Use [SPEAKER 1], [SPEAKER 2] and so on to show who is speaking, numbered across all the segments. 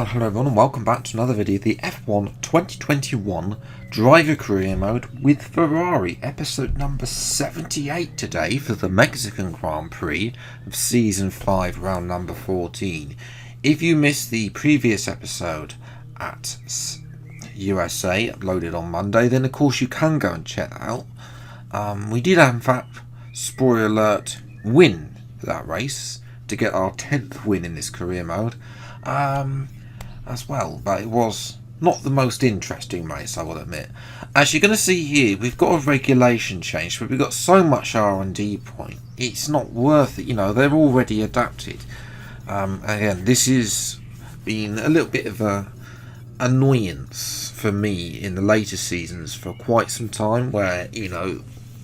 [SPEAKER 1] Well, hello everyone and welcome back to another video of the F1 2021 Driver Career Mode with Ferrari, episode number 78 today for the Mexican Grand Prix of Season 5, round number 14. If you missed the previous episode at USA, uploaded on Monday, then of course you can go and check that out. We did in fact, spoiler alert, win that race to get our 10th win in this career mode. As well, but it was not the most interesting race, I will admit. As you're going to see here, we've got a regulation change, but we've got so much R&D point, it's not worth it. You know, they're already adapted. Again, this has been a little bit of a annoyance for me in the later seasons for quite some time, where, you know,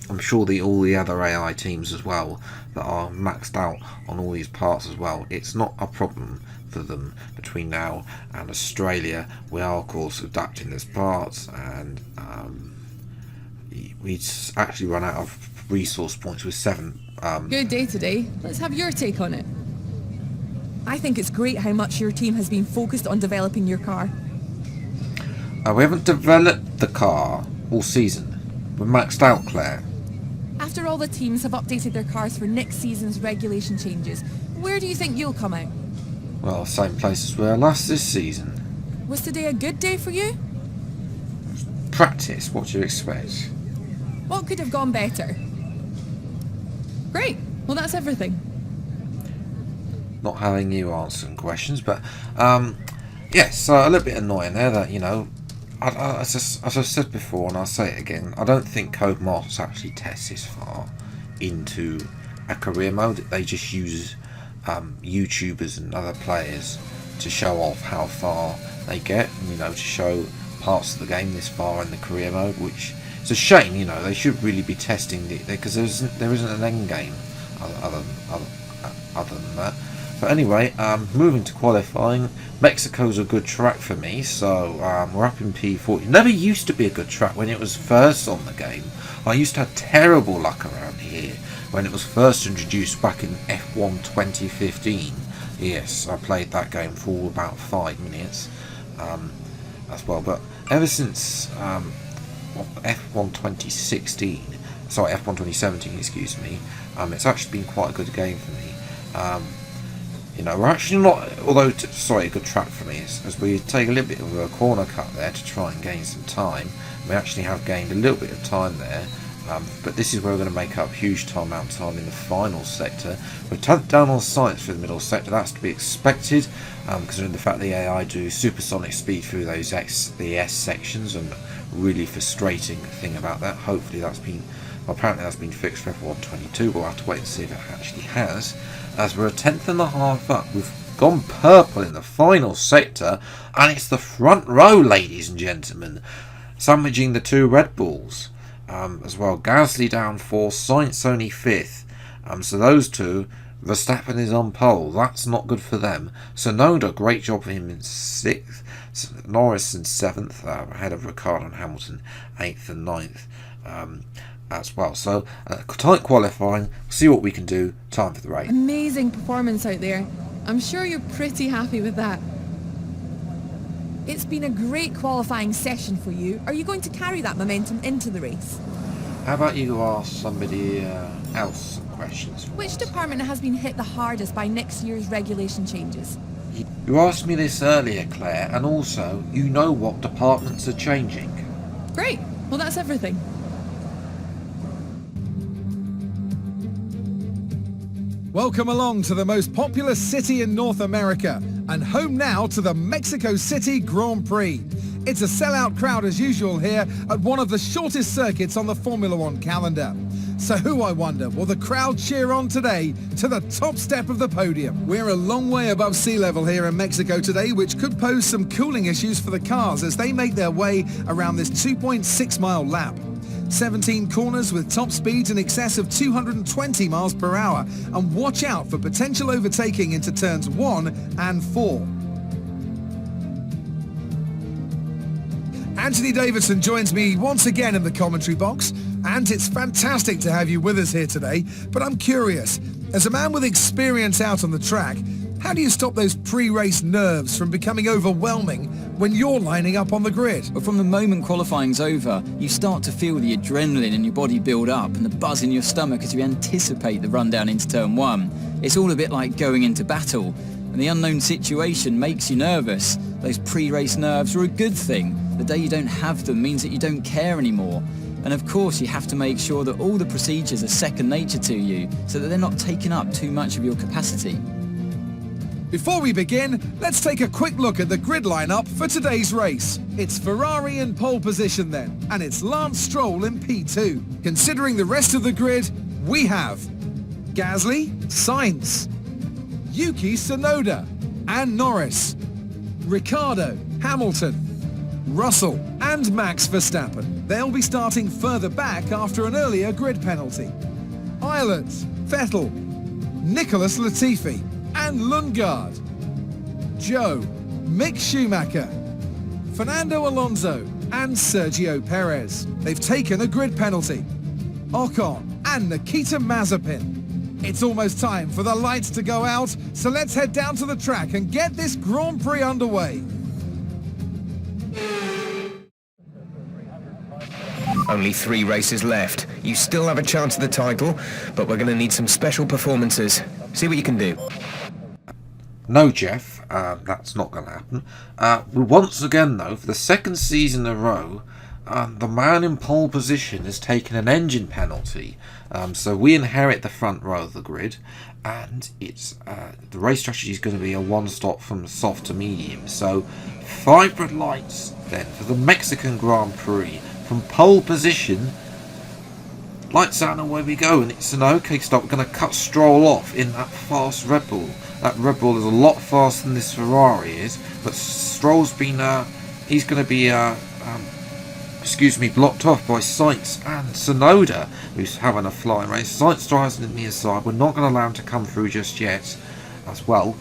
[SPEAKER 1] I'm sure all the other AI teams as well that are maxed out on all these parts as well, it's not a problem for them between now and Australia. We are of course adapting this parts, and we actually run out of resource points with 7.
[SPEAKER 2] Good day today. Let's have your take on it. I think it's great how much your team has been focused on developing your car.
[SPEAKER 1] We haven't developed the car all season. We're maxed out, Claire.
[SPEAKER 2] After all the teams have updated their cars for next season's regulation changes, where do you think you'll come out?
[SPEAKER 1] Well, same place as we were last this season.
[SPEAKER 2] Was today a good day for you?
[SPEAKER 1] Practice, what do you expect?
[SPEAKER 2] What could have gone better? Great. Well, that's everything.
[SPEAKER 1] Not having you answering questions, but yes, a little bit annoying there that, you know, as I've said before, and I'll say it again, I don't think Code Mods actually tests this far into a career mode. They just use YouTubers and other players to show off how far they get, you know, to show parts of the game this far in the career mode, which is a shame. You know, they should really be testing it because there isn't an end game other than that. But anyway, moving to qualifying, Mexico's a good track for me, so we're up in P40. Never used to be a good track when it was first on the game. I used to have terrible luck around here when it was first introduced back in F1 2015. Yes, I played that game for about 5 minutes as well. But ever since F1 2016, sorry, F1 2017, excuse me, it's actually been quite a good game for me. You know, we're actually not, although, sorry, a good track for me, as we take a little bit of a corner cut there to try and gain some time. We actually have gained a little bit of time there, but this is where we're going to make up huge amount of time in the final sector. We're 10th down on Sainz for the middle sector. That's to be expected, considering the fact the AI do supersonic speed through those the S sections, and really frustrating thing about that. Hopefully that's been, well, apparently that's been fixed for F1 22. We'll have to wait and see if it actually has. As we're a 10.5 up, we've gone purple in the final sector, and it's the front row, ladies and gentlemen, sandwiching the 2 Red Bulls as well. Gasly down 4th, Sainz only 5th. So those two, Verstappen is on pole. That's not good for them. Sonoda, great job for him in 6th. Norris in 7th, ahead of Ricciardo and Hamilton, 8th and 9th. As well. So tight qualifying, see what we can do. Time for the race.
[SPEAKER 2] Amazing performance out there. I'm sure you're pretty happy with that. It's been a great qualifying session for you. Are you going to carry that momentum into the race?
[SPEAKER 1] How about you ask somebody else some questions?
[SPEAKER 2] Which department has been hit the hardest by next year's regulation changes?
[SPEAKER 1] You asked me this earlier, Claire, and also you know what departments are changing.
[SPEAKER 2] Great. Well, that's everything.
[SPEAKER 3] Welcome along to the most popular city in North America and home now to the Mexico City Grand Prix. It's a sellout crowd as usual here at one of the shortest circuits on the Formula One calendar. So who, I wonder, will the crowd cheer on today to the top step of the podium? We're a long way above sea level here in Mexico today, which could pose some cooling issues for the cars as they make their way around this 2.6 mile lap. 17 corners with top speeds in excess of 220 miles per hour, and watch out for potential overtaking into turns 1 and 4. Anthony Davidson joins me once again in the commentary box, and it's fantastic to have you with us here today, but I'm curious, as a man with experience out on the track, How do you stop those pre-race nerves from becoming overwhelming when you're lining up on the grid?
[SPEAKER 4] But from the moment qualifying's over, you start to feel the adrenaline in your body build up and the buzz in your stomach as you anticipate the run down into turn 1. It's all a bit like going into battle, and the unknown situation makes you nervous. Those pre-race nerves are a good thing. The day you don't have them means that you don't care anymore. And of course you have to make sure that all the procedures are second nature to you so that they're not taking up too much of your capacity.
[SPEAKER 3] Before we begin, let's take a quick look at the grid lineup for today's race. It's Ferrari in pole position then, and it's Lance Stroll in P2. Considering the rest of the grid, we have Gasly, Sainz, Yuki Tsunoda, and Norris, Ricciardo, Hamilton, Russell, and Max Verstappen. They'll be starting further back after an earlier grid penalty. Ireland, Vettel, Nicholas Latifi, and Lundgaard, Joe, Mick Schumacher, Fernando Alonso, and Sergio Perez. They've taken a grid penalty. Ocon and Nikita Mazepin. It's almost time for the lights to go out, so let's head down to the track and get this Grand Prix underway.
[SPEAKER 5] Only 3 races left. You still have a chance at the title, but we're going to need some special performances. See what you can do.
[SPEAKER 1] No, Jeff, that's not going to happen. Once again, though, for the second season in a row, the man in pole position has taken an engine penalty. So we inherit the front row of the grid, and it's the race strategy is going to be a one-stop from soft to medium. So 5 red lights then for the Mexican Grand Prix. From pole position, lights out and away we go, and it's an okay start. We're going to cut Stroll off in that fast Red Bull. That Red Bull is a lot faster than this Ferrari is, but Stroll's been, he's going to be, blocked off by Sainz and Tsunoda, who's having a flying race. Sainz drives in the inside. We're not going to allow him to come through just yet, as well,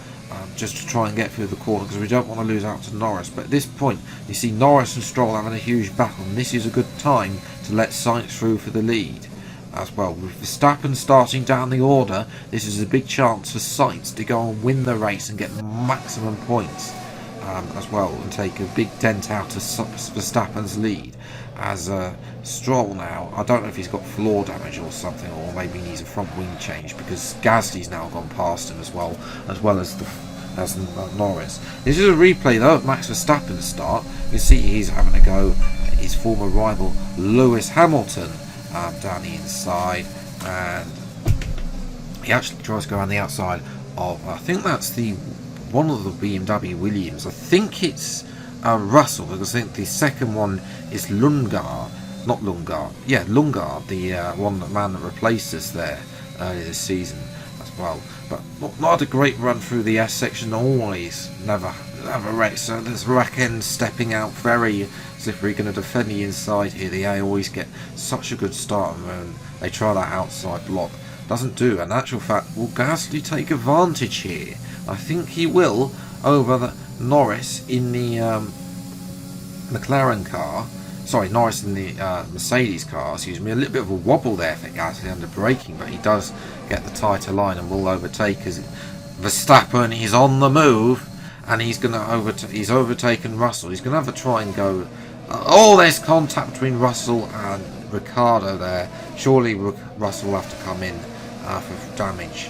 [SPEAKER 1] just to try and get through the corner, because we don't want to lose out to Norris. But at this point, you see Norris and Stroll having a huge battle, and this is a good time to let Sainz through for the lead. As well, with Verstappen starting down the order, this is a big chance for Sainz to go and win the race and get maximum points as well, and take a big dent out of Verstappen's lead. As Stroll now, I don't know if he's got floor damage or something, or maybe he needs a front wing change, because Gasly's now gone past him as well as Norris. This is a replay though of Max Verstappen's start. You can see he's having a go at his former rival Lewis Hamilton down the inside, and he actually tries to go around the outside of, I think that's one of the BMW Williams. I think it's Russell, because I think the second one is Lundgaard, the man that replaced us there earlier this season as well. But not a great run through the S section, always never race. So there's Racken stepping out very slippery, going to defend the inside here. They always get such a good start, and they try that outside block. Doesn't do. In actual fact, will Gasly take advantage here? I think he will, over the Norris in the McLaren car. Sorry, Norris in the Mercedes car. Excuse me. A little bit of a wobble there for Gasly under braking, but he does get the tighter line and will overtake as Verstappen is on the move, and he's going to he's overtaken Russell. He's going to have a try and go. There's contact between Russell and Ricciardo there. Surely Russell will have to come in for damage,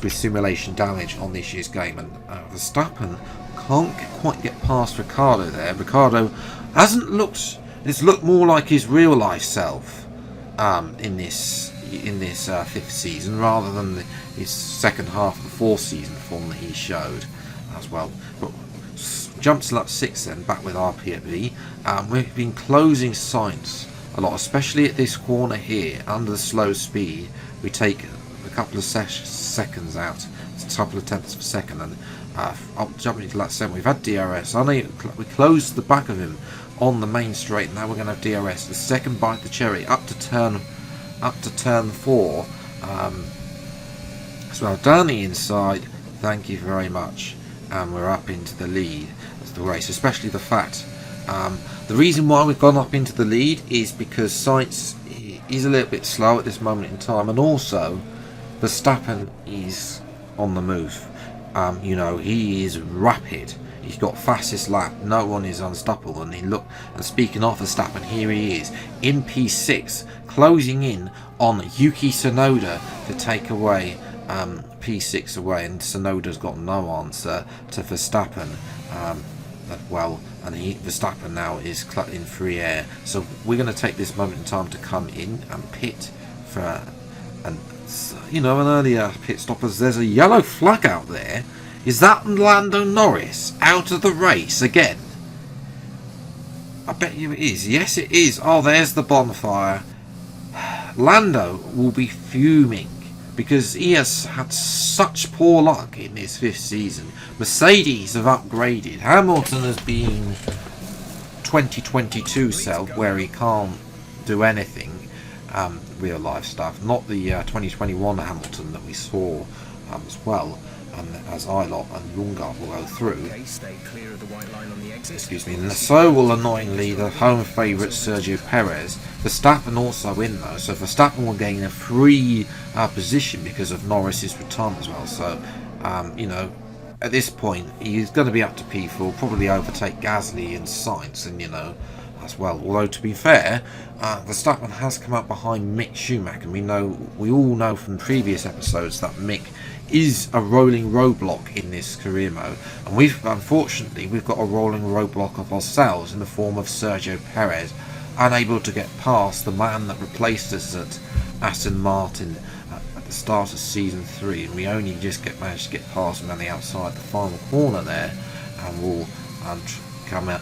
[SPEAKER 1] with simulation damage on this year's game, and Verstappen can't quite get past Ricciardo there. Ricciardo hasn't looked. It's looked more like his real life self in this fifth season, rather than his second half of the fourth season form that he showed as well. But jump to lap 6 then, back with RPB. We've been closing Sainz a lot, especially at this corner here. Under the slow speed, we take a couple of seconds out, a couple of tenths per second, and up jumping to lap 7, we've had DRS. We closed the back of him on the main straight. Now we're going to have DRS. The second bite of the cherry up to turn 4. So down the inside. Thank you very much, and we're up into the lead of the race. Especially the fact, the reason why we've gone up into the lead is because Sainz is a little bit slow at this moment in time, and also Verstappen is on the move. You know, he is rapid. He's got fastest lap. No one is unstoppable. And speaking of Verstappen, here he is in P6, closing in on Yuki Tsunoda to take away P6 away. And Tsunoda's got no answer to Verstappen. And Verstappen now is in free air. So we're going to take this moment in time to come in and pit for an earlier pit stop, as there's a yellow flag out there. Is that Lando Norris out of the race again? I bet you it is. Yes, it is. Oh, there's the bonfire. Lando will be fuming because he has had such poor luck in his 5th season. Mercedes have upgraded. Hamilton has been 2022 self, where he can't do anything, real life stuff. Not the 2021 Hamilton that we saw as well. As Ilott and Lundgaard will go through. Excuse me. And so will annoyingly the home favourite Sergio Perez. Verstappen also in though, so Verstappen will gain a free position because of Norris's retirement as well. So, at this point he's going to be up to P4, probably overtake Gasly and Sainz, and as well. Although to be fair, Verstappen has come up behind Mick Schumacher, and we all know from previous episodes that Mick is a rolling roadblock in this career mode, and we've got a rolling roadblock of ourselves in the form of Sergio Perez, unable to get past the man that replaced us at Aston Martin at the start of season 3, and we only just managed to get past him on the outside the final corner there, and we'll come up.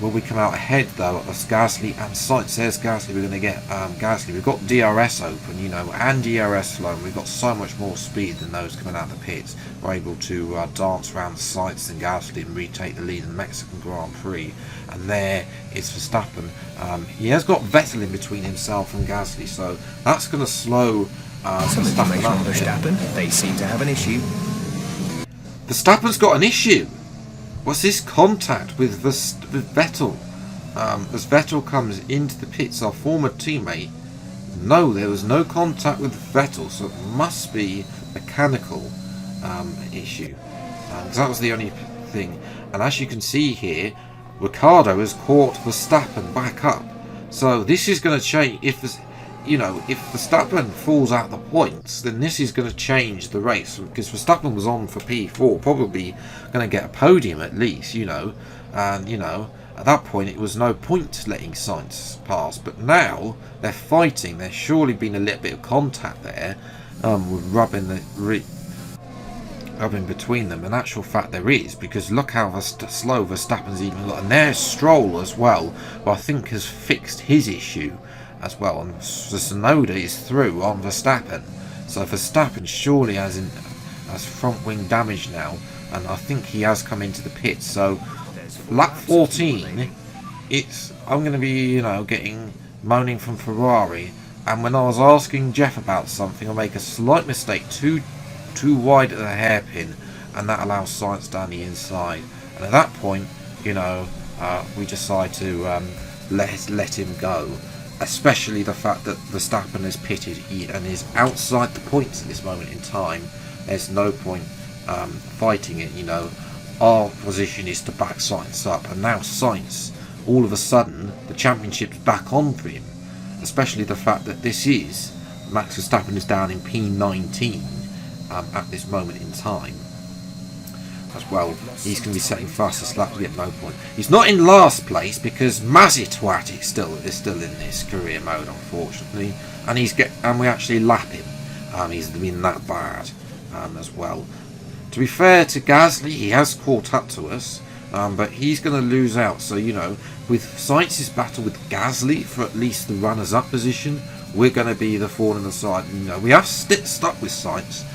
[SPEAKER 1] Will we come out ahead though of Gasly and Sainz? There's Gasly. We're going to get Gasly. We've got DRS open, and DRS slow. We've got so much more speed than those coming out of the pits. We're able to dance around the Sainz and Gasly and retake the lead in the Mexican Grand Prix. And there is Verstappen. He has got Vettel in between himself and Gasly, so that's going to slow Verstappen up.
[SPEAKER 5] Verstappen, they seem to have an issue.
[SPEAKER 1] Verstappen's got an issue. What's this contact with Vettel? As Vettel comes into the pits, our former teammate. No, there was no contact with Vettel, so it must be a mechanical issue. That was the only thing. And as you can see here, Ricciardo has caught Verstappen back up. So this is going to change. If Verstappen falls out the points, then this is going to change the race, because Verstappen was on for P4, probably going to get a podium at least, and at that point it was no point letting Sainz pass, but now they're fighting. There's surely been a little bit of contact there, with rubbing between them. In actual fact there is, because look how slow Verstappen's even got, and there's Stroll as well, who I think has fixed his issue as well, and Tsunoda is through on Verstappen. So Verstappen surely has front wing damage now, and I think he has come into the pits. So lap 14, I'm going to be getting moaning from Ferrari, and when I was asking Jeff about something, I make a slight mistake, too wide at the hairpin, and that allows Sainz down the inside, and at that point we decide to let him go. Especially the fact that Verstappen is pitted and is outside the points at this moment in time. There's no point fighting it. Our position is to back Sainz up, and now Sainz, all of a sudden, the championship's back on for him. Especially the fact that Max Verstappen is down in P19 at this moment in time. As well, he's going to be setting fastest lap to get no point. He's not in last place because Mazitwat is still in this career mode, unfortunately, and we actually lap him. He's been that bad as well. To be fair to Gasly, he has caught up to us, but he's going to lose out. So with Sainz's battle with Gasly for at least the runners-up position, we're going to be the thorn in the side. We have stuck with Sainz.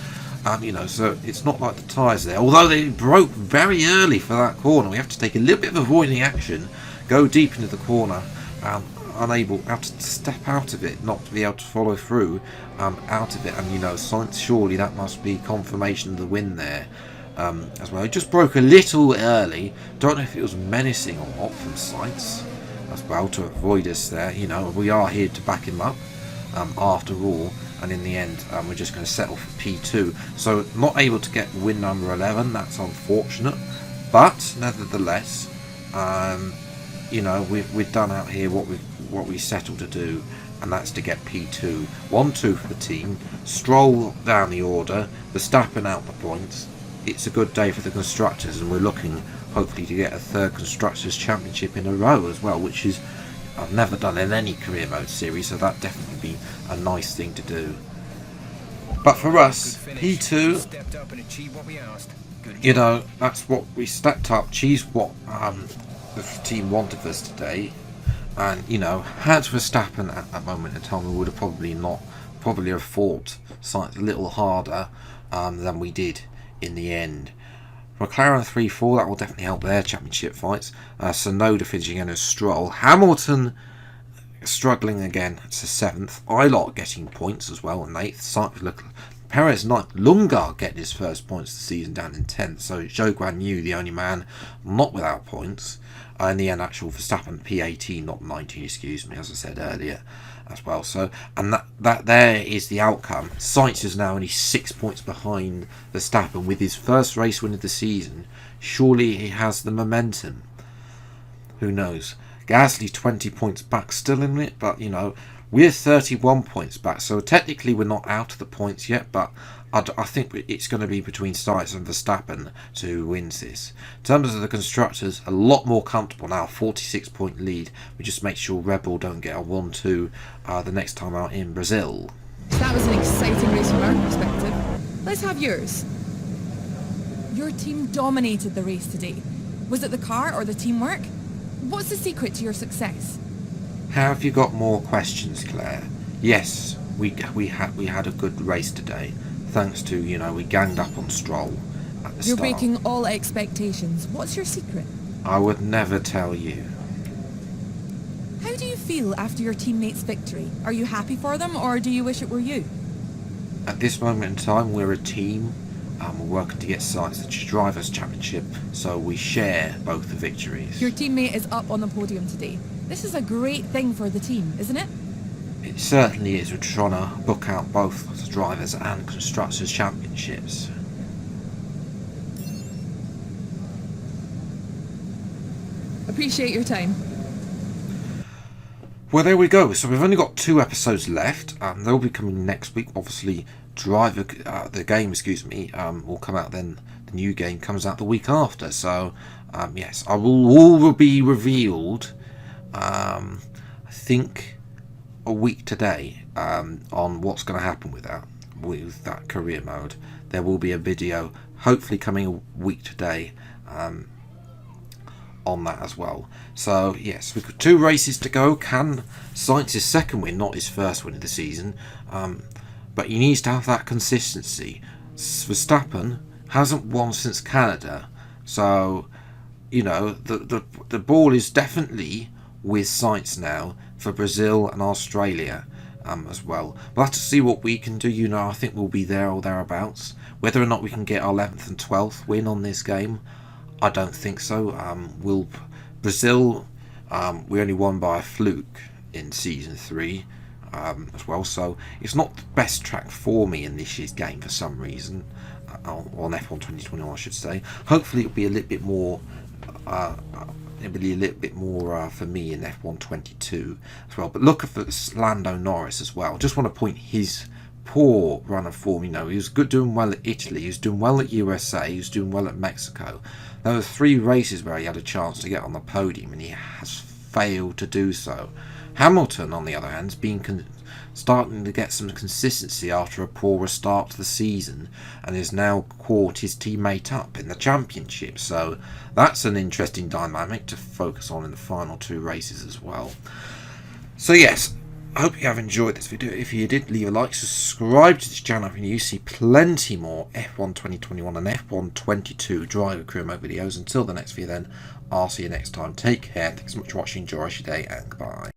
[SPEAKER 1] So it's not like the tyres there. Although they broke very early for that corner, we have to take a little bit of avoiding action, go deep into the corner, have to step out of it, not to be able to follow through out of it. And Sainz, surely that must be confirmation of the win there as well. It just broke a little early. Don't know if it was menacing or not from Sainz as well to avoid us there. We are here to back him up after all. and in the end we're just going to settle for P2. So not able to get win number 11, that's unfortunate, but nevertheless, you know, we've done out here what we settled to do, and that's to get P2. 1-2 for the team, Stroll down the order, Verstappen out the points. It's a good day for the constructors, and we're looking hopefully to get a third Constructors' Championship in a row as well, which is I've never done in any career mode series, so that definitely be a nice thing to do. But for us, P2, you know, that's what we stepped up, achieved what the team wanted us today. And, you know, had Verstappen at that moment in time, we would have probably have fought Sainz a little harder than we did in the end. McLaren 3-4, that will definitely help their championship fights. Sonoda finishing in as Stroll. Hamilton struggling again, it's the 7th. Ilott getting points as well in 8th. Perez 9th. Lundgaard getting his first points of the season down in 10th. So Zhou Guanyu, the only man not without points. In the end, actual Verstappen P18, not 19, excuse me, as I said earlier as well. So, and that there is the outcome. Sainz is now only 6 points behind Verstappen with his first race win of the season. Surely he has the momentum. Who knows? Gasly 20 points back, still in it, but you know, we're 31 points back. So technically we're not out of the points yet, but I think it's going to be between Sainz and Verstappen to win this. In terms of the constructors, a lot more comfortable now, 46 point lead. We just make sure Red Bull don't get a 1-2 the next time out in Brazil.
[SPEAKER 2] So that was an exciting race from our perspective. Let's have yours. Your team dominated the race today. Was it the car or the teamwork? What's the secret to your success?
[SPEAKER 1] Have you got more questions, Claire? Yes, we had a good race today. Thanks to, you know, we ganged up on Stroll at the
[SPEAKER 2] You're
[SPEAKER 1] start.
[SPEAKER 2] breaking all expectations. What's your secret?
[SPEAKER 1] I would never tell you.
[SPEAKER 2] How do you feel after your teammates' victory? Are you happy for them, or do you wish it were you?
[SPEAKER 1] At this moment in time, we're a team. We're working to get Sainz the Drivers' Championship, so we share both the victories.
[SPEAKER 2] Your teammate is up on the podium today. This is a great thing for the team, isn't it?
[SPEAKER 1] It certainly is. We're trying to book out both the Drivers' and Constructors' Championships.
[SPEAKER 2] Appreciate your time.
[SPEAKER 1] Well, there we go. So we've only got 2 episodes left. They'll be coming next week. Obviously, the game, will come out then. The new game comes out the week after. So, yes, all will be revealed. I think a week today on what's going to happen with that career mode. There will be a video, hopefully coming a week today. On that as well. So yes, we've got 2 races to go. Can Sainz's second win, not his first win of the season, but he needs to have that consistency. Verstappen hasn't won since Canada, so you know the ball is definitely with Sainz now for Brazil and Australia as well. We'll have to see what we can do. You know, I think we'll be there or thereabouts. Whether or not we can get our 11th and 12th win on this game, I don't think so. Brazil, we only won by a fluke in season 3 as well, so it's not the best track for me in this year's game for some reason. On F1 2021, I should say. Hopefully, it'll be a little bit more. For me in F1 22 as well. But look at Lando Norris as well. Just want to point his poor run of form. You know, he was doing well at Italy, he was doing well at USA, he was doing well at Mexico. There were 3 races where he had a chance to get on the podium and he has failed to do so. Hamilton, on the other hand, has been starting to get some consistency after a poorer start to the season and has now caught his teammate up in the championship. So that's an interesting dynamic to focus on in the final 2 races as well. So yes, I hope you have enjoyed this video. If you did, leave a like, subscribe to this channel if you're new. See plenty more F1 2021 and F1 22 driver career mode videos. Until the next video then, I'll see you next time. Take care, thanks so much for watching, enjoy your day, and goodbye.